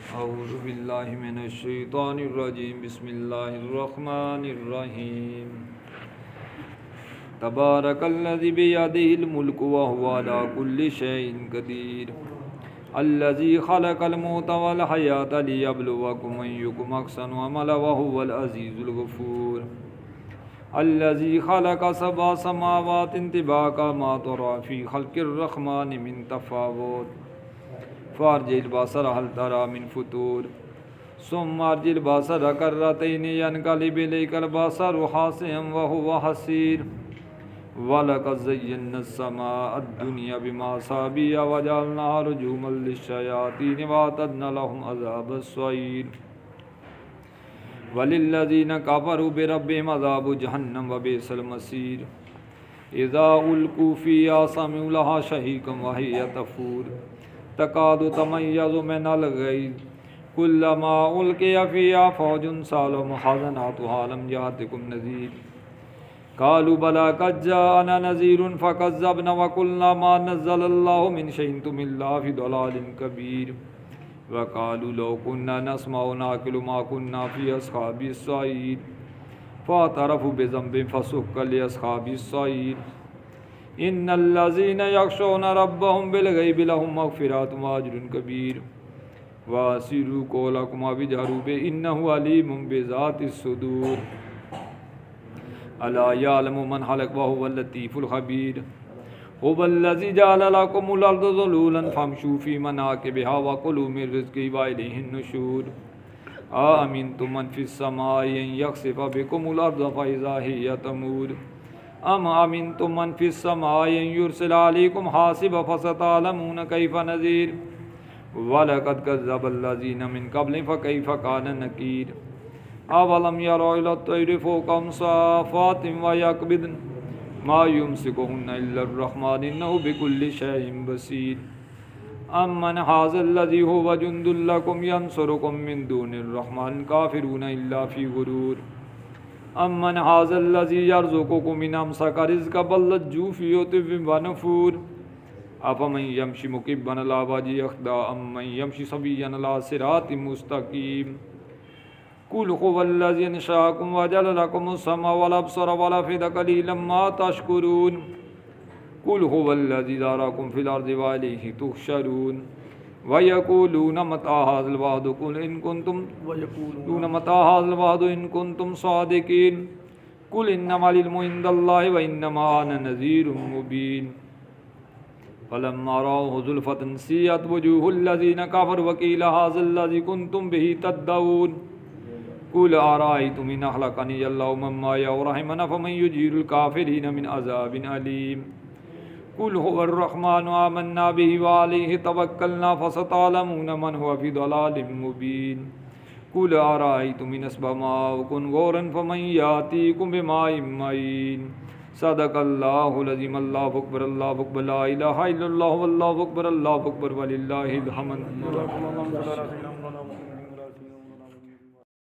औज़ु बिल्लाहि मिनश शैतानिर रजीम बिस्मिल्लाहिर रहमानिर रहीम तबारकल्लज़ी बियदिहिल मुल्कु व हुवा अला कुल्लि शैइन क़दीर अल्लज़ी खलक़ल मौता वल हयाता लियब्लुवकुम अय्युकुम अहसनु अमला व हुवल अज़ीज़ुल गफ़ूर अल्लज़ी खलक़ सबअ समावातिन तिबाक़ा मा तरा फ़ी ख़ल्क़िर रहमानि मिन तफ़ावुत फ़ारजिल बसर हल तरा मिन फ़ुतूर सुम्मा अर्जिल बसर कर्रतैनि यनक़लिब इलैकल बसरु खासिअन व हुवा हसीर वलक़द ज़य्यना अस्समाअ अद्दुनिया बिमसाबिह व जअलनाहा रुजूमन लिश्शयातीन व अअतदना लहुम अज़ाबस सईर वलिल्लज़ीना कफ़रू बिरब्बिहिम अज़ाबु जहन्नम व बि'सल मसीर इज़ा उल्क़ू फ़ीहा समिअू लहा शहीक़न व हिय तफ़ूर तकादु तमय्यज़ु मिनल ग़ैज़ कुल्लमा उल्क़िया फ़ीहा फ़ौजुन सालहुम ख़ज़नतुहा लम यातिकुम नज़ीर क़ालू बला क़द जाअना नज़ीरुन फ़कज़्ज़बना व क़ुलना मा नज़्ज़लल्लाहु मिन शैइन तुम इल्ला फ़ी ज़लालिन कबीर व क़ालू लौ कुन्ना नस्मअु नअक़िलु मा कुन्ना फ़ी अस्हाबिस सईर फ़अतरफ़ू बिज़ंबिहिम फ़सुक्कन लिअस्हाबिस सईर इन्नल्लज़ीना यख़शौना रब्बहुम बिलग़ैबि लहुम मग़फ़िरतुन व अज्रुन कबीर वअसिर्रू क़ौलकुम अव इजहरू बिही इन्नहु अलीमुम बिज़ातिस सुदूर अला यअलमु मन ख़लक़ व हुवल लतीफ़ुल ख़बीर हुवल्लज़ी जअल लकुमुल अर्ज़ ज़ुलूलन फ़म्शू फ़ी मनाकिबिहा व कुलू मिन रिज़्क़िही व इलैहिन नुशूर अअमिनतुम मन फ़िस समाइ अन यख़सिफ़ बिकुमुल अर्ज़ फ़इज़ा हिय तमूर अम अमिनतुम मन फ़िस समाइ अन युरसिला अलैकुम हासिबा फ़सतअलमून कैफ़ नज़ीर वलक़द कज़्ज़बल्लज़ीना मिन क़ब्लिहिम फ़कैफ़ कान नकीर अवलम यरौ इलत-तैरि फ़ौक़हुम साफ़ातिन व यक़बिज़न मा युमसिकुहुन्ना इल्लर्रहमान इन्नहु बिकुल्लि शैइन बसीर अम्मन हाज़ल्लज़ी हुवा जुन्दुल लकुम यंसुरुकुम मिन दूनिर्रहमान काफ़िरूना इल्ला फ़ी गुरूर अम्मन हाज़ल्लज़ी यर्ज़ुक़ुकुम इन अमसक रिज़्क़हु बल लज्जू फ़ी उतुव्विन व नुफ़ूर अफ़मन यमशी मुकिब्बन अला वजहिही अहदा अम्मन यमशी सविय्यन अला सिरातिन मुस्तक़ीम कुल हुवल्लज़ी अंशअकुम व जअल लकुमुस समअ वल अब्सार वल अफ़इदा क़लीलन मा तशकुरून कुल हुवल्लज़ी ज़रअकुम फ़िल अर्ज़ि व इलैहि तुहशरून व यक़ूलून मता हाज़ल वअदु क़ुल इन कुन्तुम सादिक़ीन कुल इन्नमल इल्मु इंदल्लाहि व इन्नमा अना नज़ीरुम मुबीन फ़लम्मा रअऊहु ज़ुल्फ़तन सीअत वुजूहुल्लज़ीना कफ़रू व क़ील हाज़ाल्लज़ी कुन्तुम बिही तद्दऊन कुल अरअय्तुम इन अहलकनी अल्लाहु मम्मा व रहमना फ़मन युजीरुल काफ़िरीन मिन अज़ाबिन अलीम कुल हुवर्रहमानु आमन्ना बिही व अलैहि तवक्कलना फ़सतअलमून मन हुवा फ़ी ज़लालिम मुबीन कुल अरअय्तुम इन अस्बह माउकुम गौरन फ़मन यातीकुम बिमाइन मईन सदक़ल्लाहुल अज़ीम। अल्लाहु अकबर ला इलाहा इल्लल्लाहु वल्लाहु अकबर वलिल्लाहिल हम्द।